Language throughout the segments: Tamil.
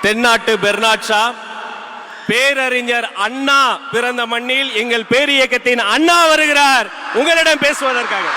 தென்னாட்டு பெர்னாட் ஷா, பேரறிஞர் அண்ணா பிறந்த மண்ணில் எங்கள் பேரியக்கத்தின் அண்ணா வருகிறார் உங்களிடம் பேசுவதற்காக.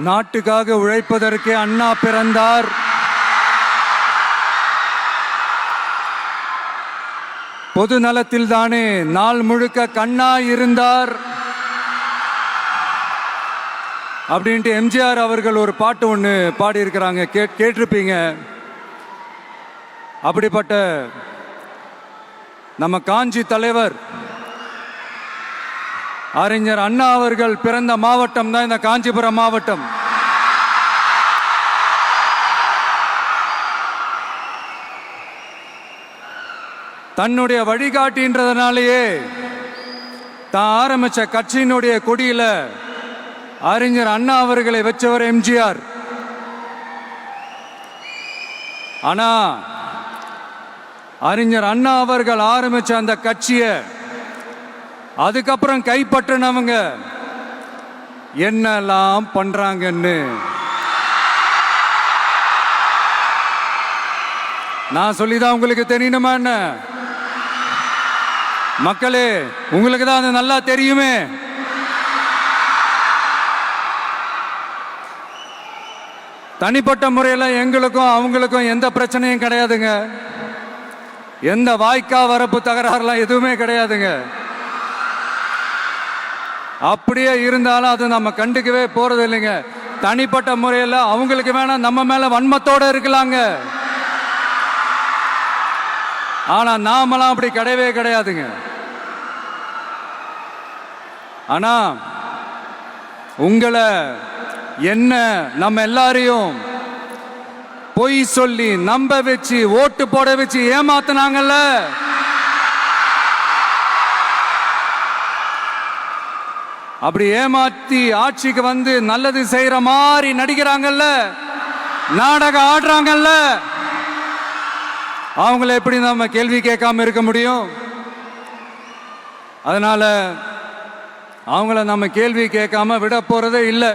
நாட்டுக்காக உழைப்பதற்கு அண்ணா பிறந்தார். பொது நலத்தில் தானே நாள் முழுக்க கண்ணா இருந்தார் அப்படின்ட்டு எம்ஜிஆர் அவர்கள் ஒரு பாட்டு ஒன்று பாடியிருக்கிறாங்க, கேட்டிருப்பீங்க. அப்படிப்பட்ட நம்ம காஞ்சி தலைவர் அறிஞர் அண்ணா அவர்கள் பிறந்த மாவட்டம் தான் இந்த காஞ்சிபுரம் மாவட்டம். தன்னுடைய வழிகாட்டின்றதுனாலேயே தான் ஆரம்பிச்ச கட்சியினுடைய கொடியில அறிஞர் அண்ணா அவர்களை வச்சவர் எம்ஜிஆர். ஆனா அறிஞர் அண்ணா அவர்கள் ஆரம்பிச்ச அந்த கட்சியை அதுக்கப்புறம் கைப்பற்றினவங்க என்னெல்லாம் பண்றாங்கன்னு நான் சொல்லிதான் உங்களுக்கு தெரியணுமா என்ன? மக்களே, உங்களுக்கு தான் அது நல்லா தெரியுமே. தனிப்பட்ட முறையில் எங்களுக்கும் அவங்களுக்கும் எந்த பிரச்சனையும் கிடையாதுங்க. எந்த வாய்க்கா வரப்பு தகராறுலாம் எதுவுமே கிடையாதுங்க. அப்படியே இருந்தாலும் அது நம்ம கண்டுக்கவே போறது இல்லைங்க. தனிப்பட்ட முறையில் அவங்களுக்கு வேணா நம்ம மேல வன்மத்தோட இருக்கலாங்க. ஆனா நாமெல்லாம் அப்படி கிடையவே கிடையாதுங்க. ஆனா உங்களை என்ன நம்ம எல்லாரையும் பொய் சொல்லி நம்ப வச்சு ஓட்டு போட வச்சு ஏமாத்தினாங்கல்ல, அப்படி ஏமாத்தி ஆட்சிக்கு வந்து நல்லது செய்யற மாதிரி நடிக்கிறாங்கல்ல, நாடகம் ஆடுறாங்கல்ல, அவங்கள எப்படி நம்ம கேள்வி கேட்காம இருக்க முடியும்? அதனால அவங்கள நம்ம கேள்வி கேட்காம விட போறதே இல்லை.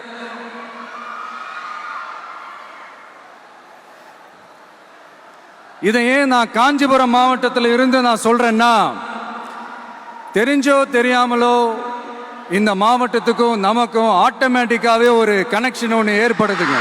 இதை ஏன் நான் காஞ்சிபுரம் மாவட்டத்தில் இருந்து நான் சொல்றேன்னா, தெரிஞ்சோ தெரியாமலோ இந்த மாவட்டத்துக்கும் நமக்கும் ஆட்டோமேட்டிக்காவே ஒரு கனெக்ஷன் ஒன்று ஏற்படுதுங்க.